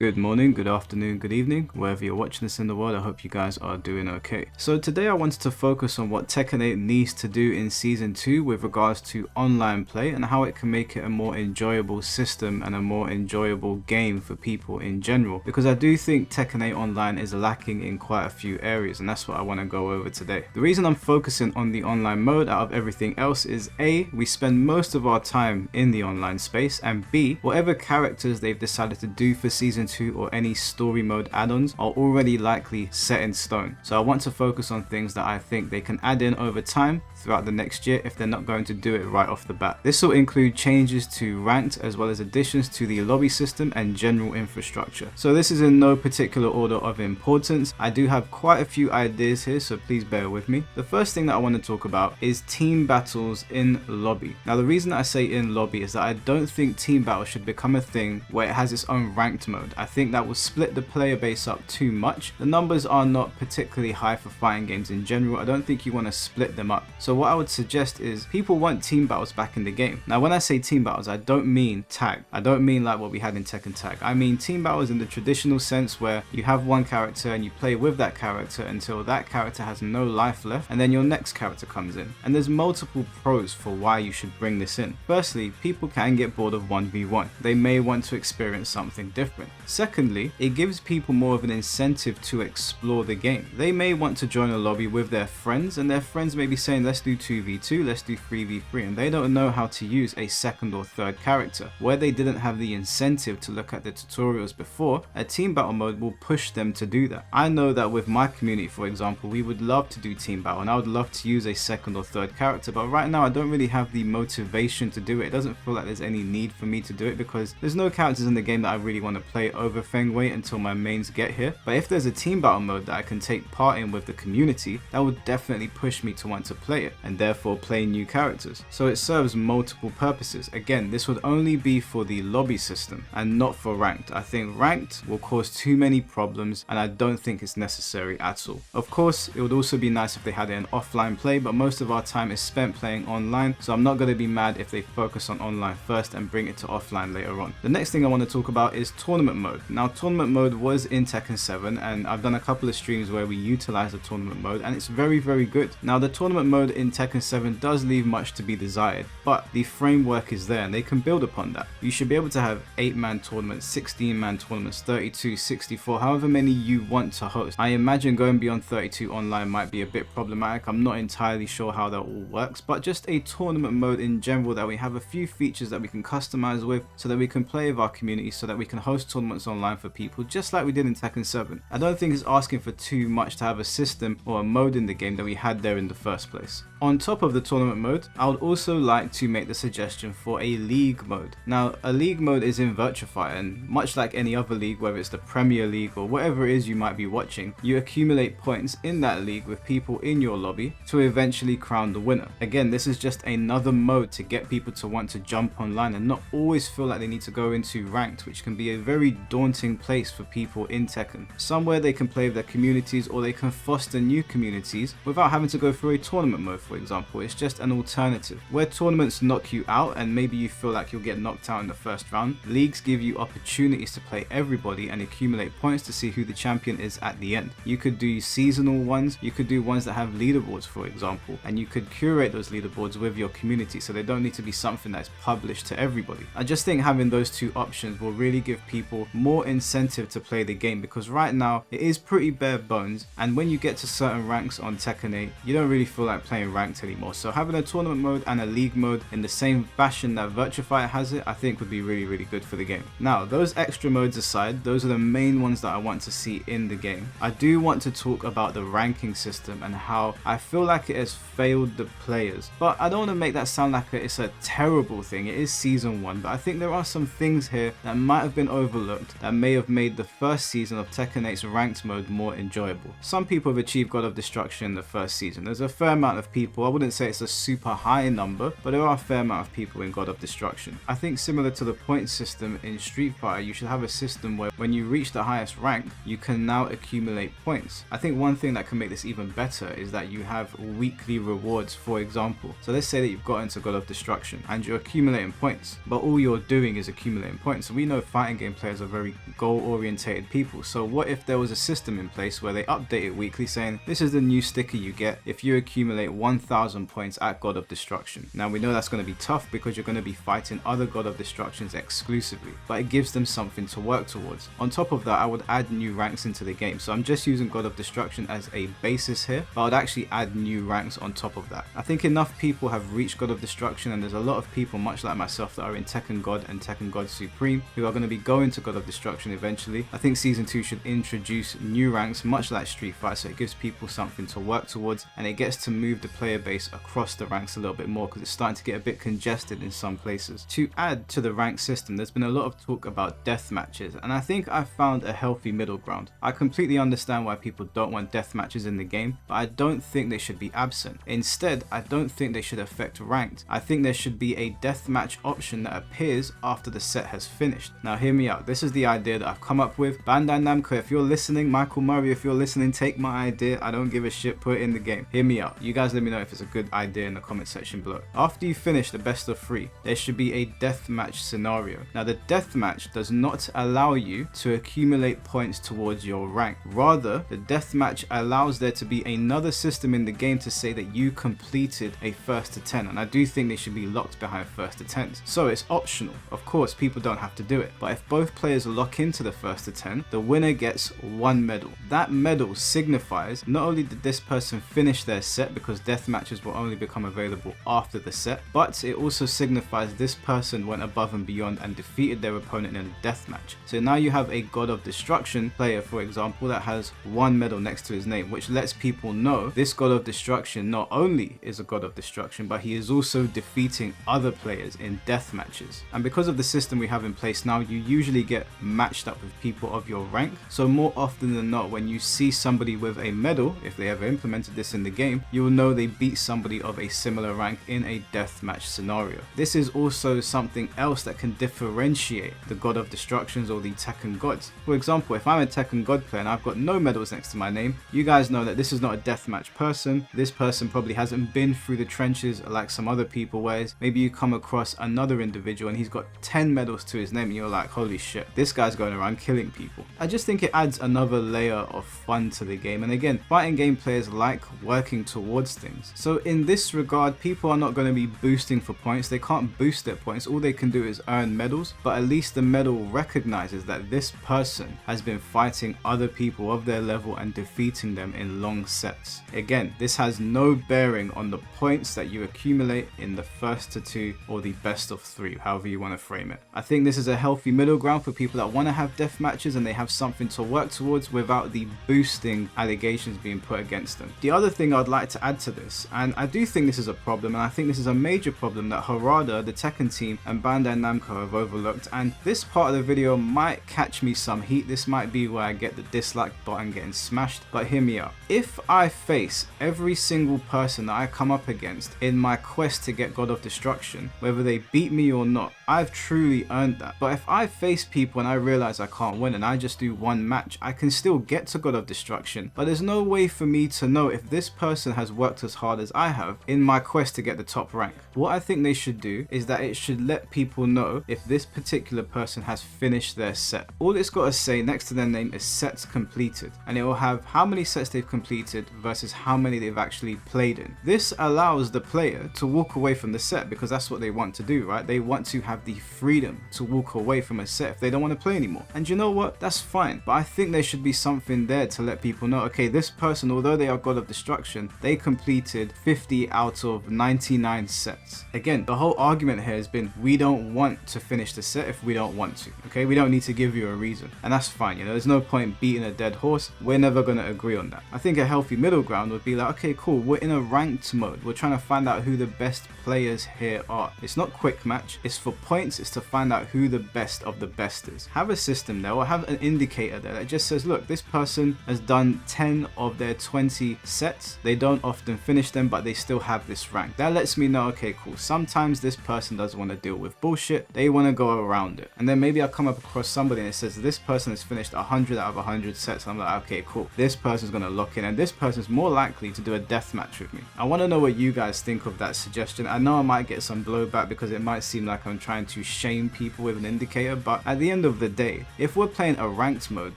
Good morning, good afternoon, good evening, wherever you're watching this in the world. I hope you guys are doing okay. So today I wanted to focus on what Tekken 8 needs to do in Season 2 with regards to online play and how it can make it a more enjoyable system and a more enjoyable game for people in general. Because I do think Tekken 8 Online is lacking in quite a few areas, and that's what I want to go over today. The reason I'm focusing on the online mode out of everything else is A, we spend most of our time in the online space, and B, whatever characters they've decided to do for Season 2 or any story mode add-ons are already likely set in stone. So I want to focus on things that I think they can add in over time throughout the next year if they're not going to do it right off the bat. This will include changes to ranked as well as additions to the lobby system and general infrastructure. So this is in no particular order of importance. I do have quite a few ideas here, so please bear with me. The first thing that I want to talk about is team battles in lobby. Now the reason that I say in lobby is that I don't think team battle should become a thing where it has its own ranked mode. I think that will split the player base up too much. The numbers are not particularly high for fighting games in general. I don't think you want to split them up. So what I would suggest is people want team battles back in the game. Now when I say team battles, I don't mean tag. I don't mean like what we had in Tekken Tag. I mean team battles in the traditional sense where you have one character and you play with that character until that character has no life left, and then your next character comes in. And there's multiple pros for why you should bring this in. Firstly, people can get bored of 1v1. They may want to experience something different. Secondly, it gives people more of an incentive to explore the game. They may want to join a lobby with their friends, and their friends may be saying let's do 2v2, let's do 3v3, and they don't know how to use a second or third character. Where they didn't have the incentive to look at the tutorials before, a team battle mode will push them to do that. I know that with my community, for example, we would love to do team battle and I would love to use a second or third character, but right now I don't really have the motivation to do it. It doesn't feel like there's any need for me to do it because there's no characters in the game that I really want to play over Feng Wei until my mains get here. But if there's a team battle mode that I can take part in with the community, that would definitely push me to want to play it and therefore play new characters. So it serves multiple purposes. Again, this would only be for the lobby system and not for ranked. I think ranked will cause too many problems and I don't think it's necessary at all. Of course, it would also be nice if they had it in offline play, but most of our time is spent playing online, so I'm not going to be mad if they focus on online first and bring it to offline later on. The next thing I want to talk about is tournament mode. Now tournament mode was in Tekken 7 and I've done a couple of streams where we utilize the tournament mode and it's very good. Now the tournament mode in Tekken 7 does leave much to be desired, but the framework is there and they can build upon that. You should be able to have 8-man tournaments, 16-man tournaments, 32, 64, however many you want to host. I imagine going beyond 32 online might be a bit problematic. I'm not entirely sure how that all works, but just a tournament mode in general that we have a few features that we can customize with so that we can play with our community, so that we can host tournaments online for people just like we did in Tekken 7. I don't think it's asking for too much to have a system or a mode in the game that we had there in the first place. On top of the tournament mode, I would also like to make the suggestion for a league mode. Now a league mode is in Virtuify, and much like any other league, whether it's the Premier League or whatever it is you might be watching, you accumulate points in that league with people in your lobby to eventually crown the winner. Again, this is just another mode to get people to want to jump online and not always feel like they need to go into ranked, which can be a very daunting place for people in Tekken. Somewhere they can play with their communities or they can foster new communities without having to go through a tournament mode, for example. It's just an alternative. Where tournaments knock you out and maybe you feel like you'll get knocked out in the first round, leagues give you opportunities to play everybody and accumulate points to see who the champion is at the end. You could do seasonal ones, you could do ones that have leaderboards, for example, and you could curate those leaderboards with your community so they don't need to be something that's published to everybody. I just think having those two options will really give people more incentive to play the game, because right now it is pretty bare bones, and when you get to certain ranks on Tekken 8, you don't really feel like playing ranked anymore. So having a tournament mode and a league mode in the same fashion that Virtuify has it, I think would be really good for the game. Now those extra modes aside, those are the main ones that I want to see in the game. I do want to talk about the ranking system and how I feel like it has failed the players, but I don't want to make that sound like it's a terrible thing. It is season 1, but I think there are some things here that might have been overlooked that may have made the first season of Tekken 8's ranked mode more enjoyable. Some people have achieved God of Destruction in the first season. There's a fair amount of people people. I wouldn't say it's a super high number, but there are a fair amount of people in God of Destruction. I think similar to the point system in Street Fighter, you should have a system where when you reach the highest rank, you can now accumulate points. I think one thing that can make this even better is that you have weekly rewards, for example. So let's say that you've got into God of Destruction and you're accumulating points, but all you're doing is accumulating points. So we know fighting game players are very goal-orientated people. So what if there was a system in place where they update it weekly saying, this is the new sticker you get if you accumulate 1,000 points at God of Destruction. Now we know that's going to be tough because you're going to be fighting other God of Destructions exclusively, but it gives them something to work towards. On top of that, I would add new ranks into the game. So I'm just using God of Destruction as a basis here, but I would actually add new ranks on top of that. I think enough people have reached God of Destruction, and there's a lot of people much like myself that are in Tekken God and Tekken God Supreme who are going to be going to God of Destruction eventually. I think Season 2 should introduce new ranks much like Street Fighter, so it gives people something to work towards and it gets to move the player base across the ranks a little bit more because it's starting to get a bit congested in some places. To add to the rank system, there's been a lot of talk about death matches, and I think I've found a healthy middle ground. I completely understand why people don't want death matches in the game, but I don't think they should be absent. Instead, I don't think they should affect ranked. I think there should be a deathmatch option that appears after the set has finished. Now hear me out, this is the idea that I've come up with. Bandai Namco, if you're listening, Michael Murray, if you're listening, take my idea. I don't give a shit, put it in the game. Hear me out. You guys let me know if it's a good idea in the comment section below. After you finish the best of 3, there should be a deathmatch scenario. Now the deathmatch does not allow you to accumulate points towards your rank. Rather, the deathmatch allows there to be another system in the game to say that you completed a first to 10, and I do think they should be locked behind first to 10s. So it's optional. Of course, people don't have to do it, but if both players lock into the first to 10, the winner gets 1 medal. That medal signifies not only did this person finish their set, because death matches will only become available after the set, but it also signifies this person went above and beyond and defeated their opponent in a death match. So now you have a God of Destruction player, for example, that has 1 medal next to his name, which lets people know this God of Destruction not only is a God of Destruction, but he is also defeating other players in death matches. And because of the system we have in place now, you usually get matched up with people of your rank. So more often than not, when you see somebody with a medal, if they ever implemented this in the game, you will know they beat somebody of a similar rank in a deathmatch scenario. This is also something else that can differentiate the God of Destructions or the Tekken gods. For example, if I'm a Tekken god player and I've got no medals next to my name, you guys know that this is not a deathmatch person. This person probably hasn't been through the trenches like some other people, whereas maybe you come across another individual and he's got 10 medals to his name and you're like, holy shit, this guy's going around killing people. I just think it adds another layer of fun to the game, and again, fighting game players like working towards things. So in this regard, people are not going to be boosting for points. They can't boost their points. All they can do is earn medals, but at least the medal recognizes that this person has been fighting other people of their level and defeating them in long sets. Again, this has no bearing on the points that you accumulate in the first to 2 or the best of 3, however you want to frame it. I think this is a healthy middle ground for people that want to have death matches and they have something to work towards without the boosting allegations being put against them. The other thing I'd like to add to this, and I do think this is a problem, and I think this is a major problem that Harada, the Tekken team, and Bandai Namco have overlooked, and this part of the video might catch me some heat. This might be where I get the dislike button getting smashed, but hear me out. If I face every single person that I come up against in my quest to get God of Destruction, whether they beat me or not, I've truly earned that. But if I face people and I realize I can't win and I just do one match, I can still get to God of Destruction, but there's no way for me to know if this person has worked as hard as I have in my quest to get the top rank. What I think they should do is that it should let people know if this particular person has finished their set. All it's got to say next to their name is sets completed, and it will have how many sets they've completed versus how many they've actually played in. This allows the player to walk away from the set because that's what they want to do, right? They want to have the freedom to walk away from a set if they don't want to play anymore. And you know what? That's fine. But I think there should be something there to let people know, okay, this person, although they are God of Destruction, they completed 50 out of 99 sets. Again, the whole argument here has been we don't want to finish the set if we don't want to, okay? We don't need to give you a reason. And that's fine, you know, there's no point beating a dead horse. We're never going to agree on that. I think a healthy middle ground would be like, okay, cool, we're in a ranked mode. We're trying to find out who the best players here are. It's not quick match, it's for points, it's to find out who the best of the best is. Have a system there, or have an indicator there that just says, look, this person has done 10 of their 20 sets. They don't often finish finish them, but they still have this rank. That lets me know, okay, cool, sometimes this person doesn't want to deal with bullshit, they want to go around it. And then maybe I'll come up across somebody and it says this person has finished 100 out of 100 sets. I'm like, okay, cool, this person's going to lock in, and this person's more likely to do a deathmatch with me. I want to know what you guys think of that suggestion. I know I might get some blowback because it might seem like I'm trying to shame people with an indicator, but at the end of the day, if we're playing a ranked mode,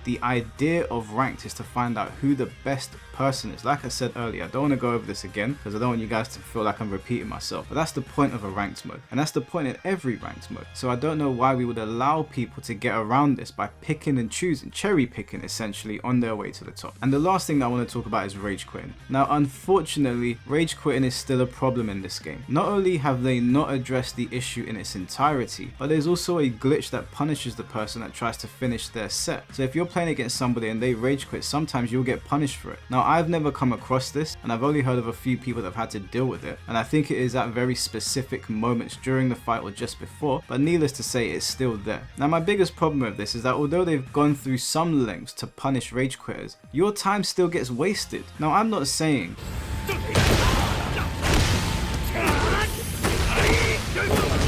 the idea of ranked is to find out who the best person is. Like I said earlier, I don't want to go over this again because I don't want you guys to feel like I'm repeating myself, but that's the point of a ranked mode, and that's the point in every ranked mode. So I don't know why we would allow people to get around this by picking and choosing, cherry picking essentially, on their way to the top. And the last thing that I want to talk about is rage quitting. Now unfortunately, rage quitting is still a problem in this game. Not only have they not addressed the issue in its entirety, but there's also a glitch that punishes the person that tries to finish their set. So if you're playing against somebody and they rage quit, sometimes you'll get punished for it. Now I've never come across this, and I've only heard of a few people that have had to deal with it, and I think it is at very specific moments during the fight or just before, but needless to say, it's still there. Now my biggest problem with this is that although they've gone through some lengths to punish rage quitters, your time still gets wasted. Now I'm not saying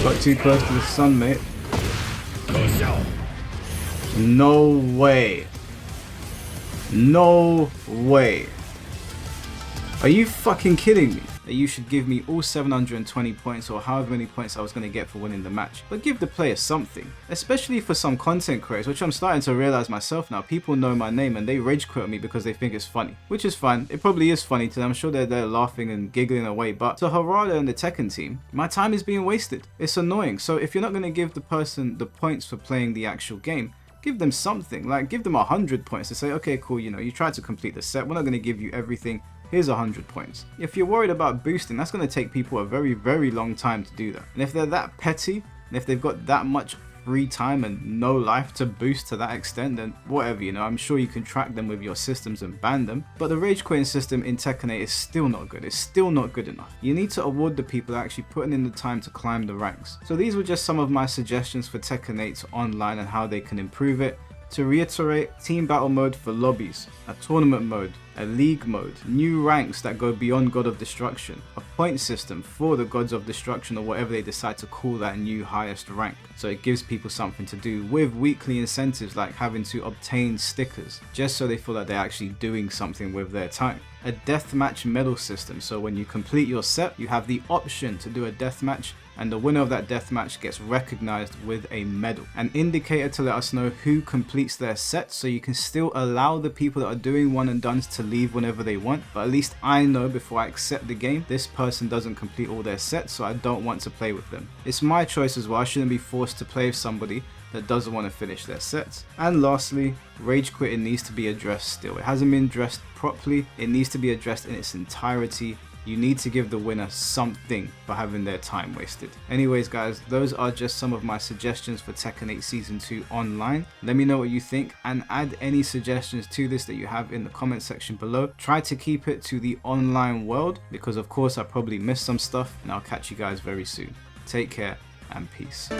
got too close to the sun, mate. No way. No way. Are you fucking kidding me? That you should give me all 720 points or however many points I was going to get for winning the match, but give the player something. Especially for some content creators, which I'm starting to realize myself now. People know my name and they rage quit me because they think it's funny, which is fine. It probably is funny to them. I'm sure they're there laughing and giggling away, but to Harada and the Tekken team, my time is being wasted. It's annoying. So if you're not going to give the person the points for playing the actual game, give them something. Like give them 100 points to say, okay, cool, you know, you tried to complete the set, we're not going to give you everything, here's 100 points. If you're worried about boosting, that's going to take people a very, very long time to do that. And if they're that petty, and if they've got that much free time and no life to boost to that extent, then whatever, you know, I'm sure you can track them with your systems and ban them. But the rage quitting system in Tekken 8 is still not good. It's still not good enough. You need to award the people that actually putting in the time to climb the ranks. So these were just some of my suggestions for Tekken 8 online and how they can improve it. To reiterate, team battle mode for lobbies, a tournament mode, a league mode, new ranks that go beyond God of Destruction, a point system for the Gods of Destruction or whatever they decide to call that new highest rank. So it gives people something to do, with weekly incentives like having to obtain stickers, just so they feel like they're actually doing something with their time. A deathmatch medal system, so when you complete your set, you have the option to do a deathmatch, and the winner of that deathmatch gets recognized with a medal. An indicator to let us know who completes their set, so you can still allow the people that are doing one and dones to leave whenever they want, but at least I know before I accept the game, this person doesn't complete all their sets, so I don't want to play with them. It's my choice as well. I shouldn't be forced to play with somebody that doesn't want to finish their sets. And lastly, rage quitting needs to be addressed still. It hasn't been addressed properly. It needs to be addressed in its entirety. You need to give the winner something for having their time wasted. Anyways guys, those are just some of my suggestions for Tekken 8 Season 2 online. Let me know what you think and add any suggestions to this that you have in the comment section below. Try to keep it to the online world because of course I probably missed some stuff, and I'll catch you guys very soon. Take care and peace.